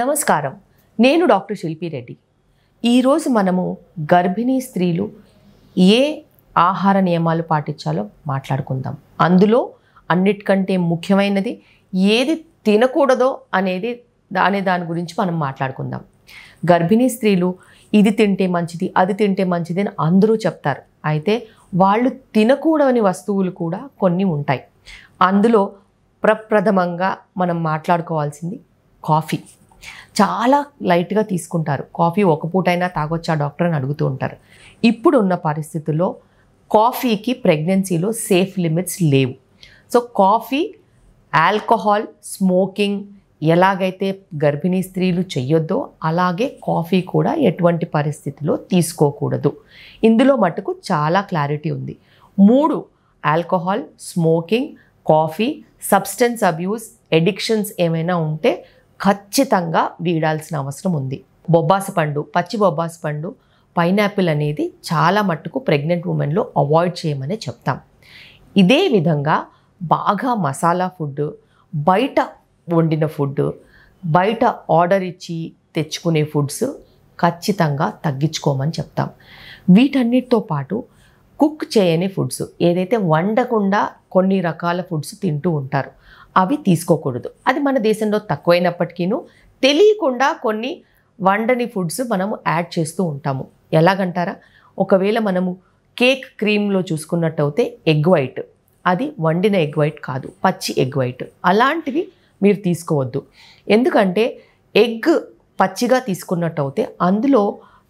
నమస్కారం. నేను డాక్టర్ శిల్పి రెడ్డి. ఈరోజు మనము గర్భిణీ స్త్రీలు ఏ ఆహార నియమాలు పాటించాలో మాట్లాడుకుందాం. అందులో అన్నిటికంటే ముఖ్యమైనది ఏది తినకూడదో అనే దాని గురించి మనం మాట్లాడుకుందాం. గర్భిణీ స్త్రీలు ఇది తింటే మంచిది, అది తింటే మంచిది అని అందరూ చెప్తారు. అయితే వాళ్ళు తినకూడని వస్తువులు కూడా కొన్ని ఉంటాయి. అందులో ప్రప్రథమంగా మనం మాట్లాడుకోవాల్సింది కాఫీ. చాలా లైట్గా తీసుకుంటారు. కాఫీ ఒక పూటైనా తాగొచ్చా డాక్టర్ అని అడుగుతూ ఉంటారు. ఇప్పుడున్న పరిస్థితుల్లో కాఫీకి ప్రెగ్నెన్సీలో సేఫ్ లిమిట్స్ లేవు. సో కాఫీ, ఆల్కహాల్, స్మోకింగ్ ఎలాగైతే గర్భిణీ స్త్రీలు చెయ్యొద్దో అలాగే కాఫీ కూడా ఎటువంటి పరిస్థితిలో తీసుకోకూడదు. ఇందులో మటుకు చాలా క్లారిటీ ఉంది. 3 alcohol, smoking, coffee, substance abuse, addictions ఏమైనా ఉంటే ఖచ్చితంగా వీడాల్సిన అవసరం ఉంది. బొబ్బాసి పండు, పచ్చి బొబ్బాసి పండు, పైనాపిల్ అనేది చాలా మట్టుకు ప్రెగ్నెంట్ ఉమెన్లో అవాయిడ్ చేయమని చెప్తాం. ఇదే విధంగా బాగా మసాలా ఫుడ్, బయట వండిన ఫుడ్, బయట ఆర్డర్ ఇచ్చి తెచ్చుకునే ఫుడ్స్ ఖచ్చితంగా తగ్గించుకోమని చెప్తాం. వీటన్నిటితో పాటు కుక్ చేయని ఫుడ్స్, ఏదైతే వండకుండా కొన్ని రకాల ఫుడ్స్ తింటూ ఉంటారు, అవి తీసుకోకూడదు. అది మన దేశంలో తక్కువైనప్పటికీను తెలియకుండా కొన్ని వండని ఫుడ్స్ మనము యాడ్ చేస్తూ ఉంటాము. ఎలాగంటారా, ఒకవేళ మనము కేక్ క్రీమ్లో చూసుకున్నట్టయితే ఎగ్ వైట్, అది వండిన ఎగ్ వైట్ కాదు, పచ్చి ఎగ్ వైట్. అలాంటివి మీరు తీసుకోవద్దు. ఎందుకంటే ఎగ్ పచ్చిగా తీసుకున్నట్టయితే అందులో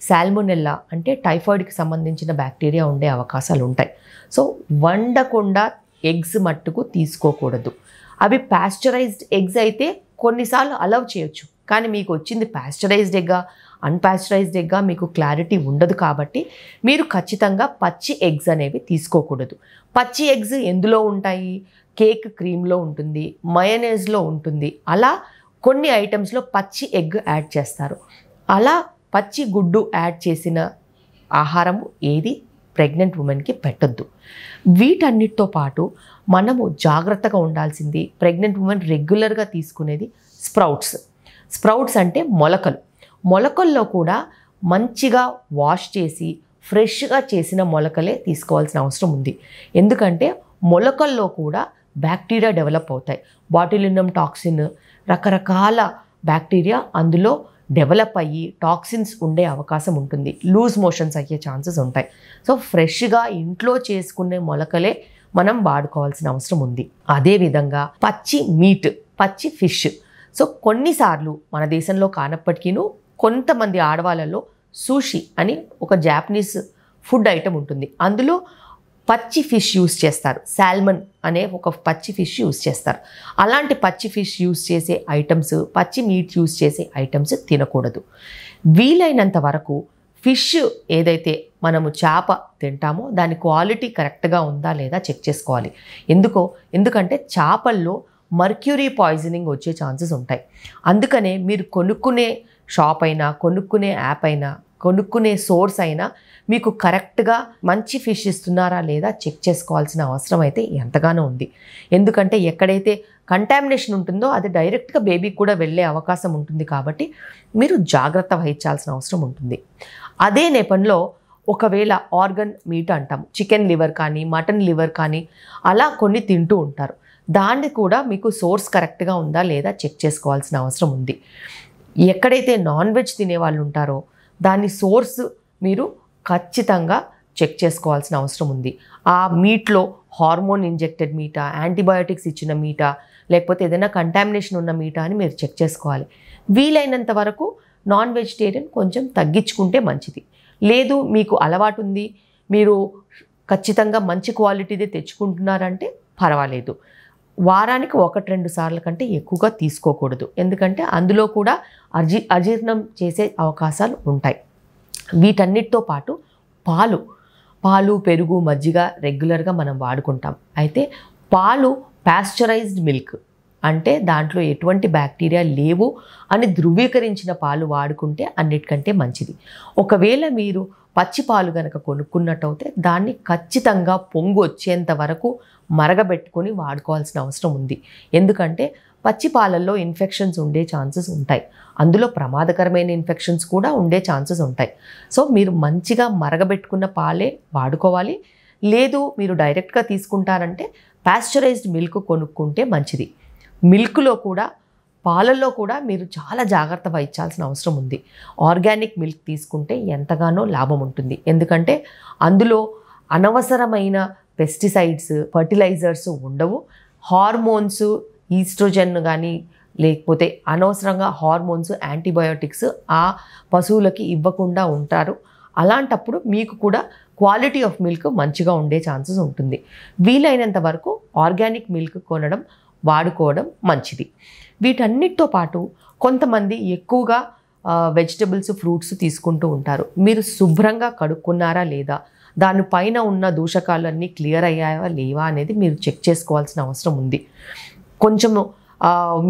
సాల్మొనెల్లా అంటే టైఫాయిడ్కి సంబంధించిన బ్యాక్టీరియా ఉండే అవకాశాలు ఉంటాయి. సో వండకుండా ఎగ్స్ మట్టుకు తీసుకోకూడదు. అవి పాస్చరైజ్డ్ ఎగ్స్ అయితే కొన్నిసార్లు అలౌ చేయొచ్చు. కానీ మీకు వచ్చింది పాస్చరైజ్డ్ ఎగ్గా, అన్పాస్చరైజ్డ్ ఎగ్గా మీకు క్లారిటీ ఉండదు. కాబట్టి మీరు ఖచ్చితంగా పచ్చి ఎగ్స్ అనేవి తీసుకోకూడదు. పచ్చి ఎగ్స్ ఎందులో ఉంటాయి? కేక్ క్రీమ్లో ఉంటుంది, మయోనైజ్లో ఉంటుంది. అలా కొన్ని ఐటమ్స్లో పచ్చి ఎగ్ యాడ్ చేస్తారు. అలా పచ్చి గుడ్డు యాడ్ చేసిన ఆహారము ఏది ప్రెగ్నెంట్ ఉమెన్కి పెట్టొద్దు. వీటన్నిటితో పాటు మనము జాగ్రత్తగా ఉండాల్సింది, ప్రెగ్నెంట్ ఉమెన్ రెగ్యులర్గా తీసుకునేది స్ప్రౌట్స్ అంటే మొలకలు. మొలకల్లో కూడా మంచిగా వాష్ చేసి ఫ్రెష్గా చేసిన మొలకలే తీసుకోవాల్సిన అవసరం ఉంది. ఎందుకంటే మొలకల్లో కూడా బ్యాక్టీరియా డెవలప్ అవుతాయి. బాటులినం టాక్సిన్, రకరకాల బ్యాక్టీరియా అందులో డెవలప్ అయ్యి టాక్సిన్స్ ఉండే అవకాశం ఉంటుంది. లూజ్ మోషన్స్ అయ్యే ఛాన్సెస్ ఉంటాయి. సో ఫ్రెష్గా ఇంట్లో చేసుకునే మొలకలే మనం వాడుకోవాల్సిన అవసరం ఉంది. అదేవిధంగా పచ్చి మీట్, పచ్చి ఫిష్. సో కొన్నిసార్లు మన దేశంలో కానప్పటికీను కొంతమంది ఆడవాళ్ళలో సూషి అని ఒక జాపనీస్ ఫుడ్ ఐటమ్ ఉంటుంది. అందులో పచ్చి ఫిష్ యూస్ చేస్తారు. సాల్మన్ అనే ఒక పచ్చి ఫిష్ యూస్ చేస్తారు. అలాంటి పచ్చి ఫిష్ యూస్ చేసే ఐటమ్స్, పచ్చి మీట్ యూస్ చేసే ఐటమ్స్ తినకూడదు. వీలైనంత వరకు ఫిష్ ఏదైతే మనము చేప తింటామో దాని క్వాలిటీ కరెక్ట్గా ఉందా లేదా చెక్ చేసుకోవాలి. ఎందుకంటే చేపల్లో మర్క్యూరీ పాయిజనింగ్ వచ్చే ఛాన్సెస్ ఉంటాయి. అందుకనే మీరు కొనుక్కునే షాప్ అయినా, కొనుక్కునే యాప్ అయినా, కొనుక్కునే సోర్స్ అయినా మీకు కరెక్ట్గా మంచి ఫిష్ ఇస్తున్నారా లేదా చెక్ చేసుకోవాల్సిన అవసరం అయితే ఎంతగానో ఉంది. ఎందుకంటే ఎక్కడైతే కంటామినేషన్ ఉంటుందో అది డైరెక్ట్గా బేబీకి కూడా వెళ్ళే అవకాశం ఉంటుంది. కాబట్టి మీరు జాగ్రత్త వహించాల్సిన అవసరం ఉంటుంది. అదే నేపథ్యంలో ఒకవేళ ఆర్గన్ మీట్ అంటాము, చికెన్ లివర్ కానీ, మటన్ లివర్ కానీ అలా కొన్ని తింటూ ఉంటారు. దాన్ని కూడా మీకు సోర్స్ కరెక్ట్గా ఉందా లేదా చెక్ చేసుకోవాల్సిన అవసరం ఉంది. ఎక్కడైతే నాన్ వెజ్ తినేవాళ్ళు ఉంటారో దాని సోర్స్ మీరు ఖచ్చితంగా చెక్ చేసుకోవాల్సిన అవసరం ఉంది. ఆ మీట్లో హార్మోన్ ఇంజెక్టెడ్ మీటా, యాంటీబయాటిక్స్ ఇచ్చిన మీటా, లేకపోతే ఏదైనా కంటామినేషన్ ఉన్న మీటా అని మీరు చెక్ చేసుకోవాలి. వీలైనంత వరకు నాన్ వెజిటేరియన్ కొంచెం తగ్గించుకుంటే మంచిది. లేదు మీకు అలవాటు ఉంది, మీరు ఖచ్చితంగా మంచి క్వాలిటీదే తెచ్చుకుంటున్నారంటే పర్వాలేదు. వారానికి 1-2 సార్ల కంటే ఎక్కువగా తీసుకోకూడదు. ఎందుకంటే అందులో కూడా అజీర్ణం చేసే అవకాశాలు ఉంటాయి. వీటన్నిటితో పాటు పాలు, పెరుగు, మజ్జిగ రెగ్యులర్గా మనం వాడుకుంటాం. అయితే పాలు పాస్చరైజ్డ్ మిల్క్ అంటే దాంట్లో ఎటువంటి బ్యాక్టీరియా లేవు అని ధృవీకరించిన పాలు వాడుకుంటే అన్నిటికంటే మంచిది. ఒకవేళ మీరు పచ్చి పాలు కనుక కొనుక్కున్నట్టయితే దాన్ని ఖచ్చితంగా పొంగు వచ్చేంత వరకు మరగబెట్టుకొని వాడుకోవాల్సిన అవసరం ఉంది. ఎందుకంటే పచ్చి పాలల్లో ఇన్ఫెక్షన్స్ ఉండే ఛాన్సెస్ ఉంటాయి. అందులో ప్రమాదకరమైన ఇన్ఫెక్షన్స్ కూడా ఉండే ఛాన్సెస్ ఉంటాయి. సో మీరు మంచిగా మరగబెట్టుకున్న పాలే వాడుకోవాలి. లేదు మీరు డైరెక్ట్గా తీసుకుంటారంటే పాస్చరైజ్డ్ మిల్క్ కొనుక్కుంటే మంచిది. మిల్క్లో కూడా పాలల్లో కూడా మీరు చాలా జాగ్రత్త వహించాల్సిన అవసరం ఉంది. ఆర్గానిక్ మిల్క్ తీసుకుంటే ఎంతగానో లాభం ఉంటుంది. ఎందుకంటే అందులో అనవసరమైన పెస్టిసైడ్స్, ఫర్టిలైజర్స్ ఉండవు. హార్మోన్స్, ఈస్ట్రోజన్ కానీ లేకపోతే అనవసరంగా హార్మోన్స్, యాంటీబయోటిక్స్ ఆ పశువులకి ఇవ్వకుండా ఉంటారు. అలాంటప్పుడు మీకు కూడా క్వాలిటీ ఆఫ్ మిల్క్ మంచిగా ఉండే ఛాన్సెస్ ఉంటుంది. వీలైనంత వరకు ఆర్గానిక్ మిల్క్ కొనడం, వాడుకోవడం మంచిది. వీటన్నిటితో పాటు కొంతమంది ఎక్కువగా వెజిటబుల్స్, ఫ్రూట్స్ తీసుకుంటూ ఉంటారు. మీరు శుభ్రంగా కడుక్కున్నారా లేదా, దానిపైన ఉన్న దూషకాలన్నీ క్లియర్ అయ్యాయా లేవా అనేది మీరు చెక్ చేసుకోవాల్సిన అవసరం ఉంది. కొంచెము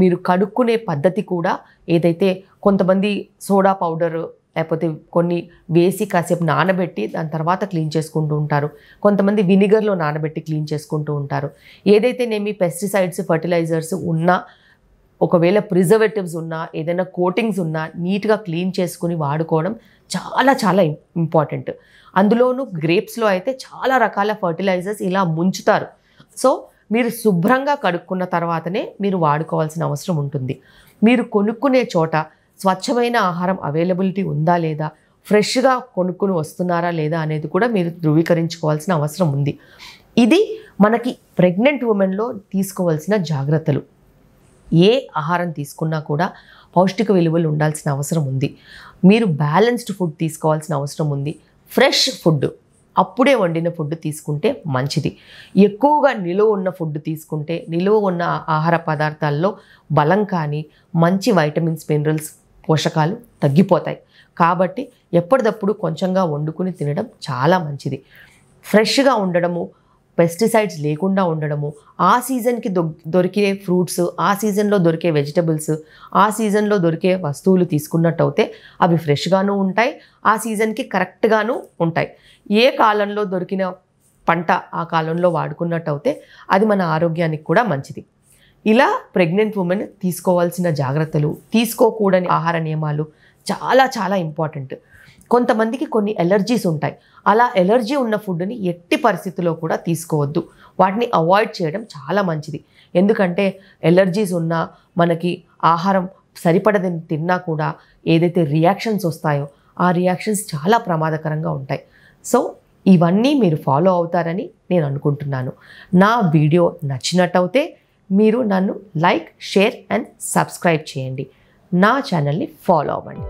మీరు కడుక్కునే పద్ధతి కూడా ఏదైతే కొంతమంది సోడా పౌడరు లేకపోతే కొన్ని వేసి కాసేపు నానబెట్టి దాని తర్వాత క్లీన్ చేసుకుంటూ ఉంటారు. కొంతమంది వినిగర్లో నానబెట్టి క్లీన్ చేసుకుంటూ ఉంటారు. ఏదైతేనేమి పెస్టిసైడ్స్, ఫర్టిలైజర్స్ ఉన్నా, ఒకవేళ ప్రిజర్వేటివ్స్ ఉన్నా, ఏదైనా కోటింగ్స్ ఉన్నా నీట్గా క్లీన్ చేసుకుని వాడుకోవడం చాలా చాలా ఇంపార్టెంట్. అందులోనూ గ్రేప్స్లో అయితే చాలా రకాల ఫర్టిలైజర్స్ ఇలా ముంచుతారు. సో మీరు శుభ్రంగా కడుక్కున్న తర్వాతనే మీరు వాడుకోవాల్సిన అవసరం ఉంటుంది. మీరు కొనుక్కునే చోట స్వచ్ఛమైన ఆహారం అవైలబిలిటీ ఉందా లేదా, ఫ్రెష్గా కొనుక్కుని వస్తున్నారా లేదా అనేది కూడా మీరు ధృవీకరించుకోవాల్సిన అవసరం ఉంది. ఇది మనకి ప్రెగ్నెంట్ ఉమెన్లో తీసుకోవాల్సిన జాగ్రత్తలు. ఏ ఆహారం తీసుకున్నా కూడా పౌష్టిక విలువలు ఉండాల్సిన అవసరం ఉంది. మీరు బ్యాలెన్స్డ్ ఫుడ్ తీసుకోవాల్సిన అవసరం ఉంది. ఫ్రెష్ ఫుడ్, అప్పుడే వండిన ఫుడ్ తీసుకుంటే మంచిది. ఎక్కువగా నిలువ ఉన్న ఫుడ్ తీసుకుంటే నిలువ ఉన్న ఆహార పదార్థాల్లో బలం కానీ మంచి వైటమిన్స్, మినరల్స్, పోషకాలు తగ్గిపోతాయి. కాబట్టి ఎప్పటికప్పుడు కొంచెంగా వండుకుని తినడం చాలా మంచిది. ఫ్రెష్గా ఉండడము, పెస్టిసైడ్స్ లేకుండా ఉండడము, ఆ సీజన్కి దొరికే ఫ్రూట్స్, ఆ సీజన్లో దొరికే వెజిటబుల్స్, ఆ సీజన్లో దొరికే వస్తువులు తీసుకున్నట్టు అయితే అవి ఫ్రెష్గాను ఉంటాయి, ఆ సీజన్కి కరెక్ట్గాను ఉంటాయి. ఏ కాలంలో దొరికిన పంట ఆ కాలంలో వాడుకున్నట్టు అయితే అది మన ఆరోగ్యానికి కూడా మంచిది. ఇలా ప్రెగ్నెంట్ ఉమెన్ తీసుకోవాల్సిన జాగ్రత్తలు, తీసుకోకూడని ఆహార నియమాలు చాలా చాలా ఇంపార్టెంట్. కొంతమందికి కొన్ని ఎలర్జీస్ ఉంటాయి. అలా ఎలర్జీ ఉన్న ఫుడ్ని ఎట్టి పరిస్థితుల్లో కూడా తీసుకోవద్దు. వాటిని అవాయిడ్ చేయడం చాలా మంచిది. ఎందుకంటే ఎలర్జీస్ ఉన్నా, మనకి ఆహారం సరిపడదని తిన్నా కూడా ఏదైతే రియాక్షన్స్ వస్తాయో ఆ రియాక్షన్స్ చాలా ప్రమాదకరంగా ఉంటాయి. సో ఇవన్నీ మీరు ఫాలో అవుతారని నేను అనుకుంటున్నాను. నా వీడియో నచ్చినట్టయితే మీరు నన్ను లైక్, షేర్ అండ్ సబ్స్క్రైబ్ చేయండి. నా ఛానల్ని ఫాలో అవ్వండి.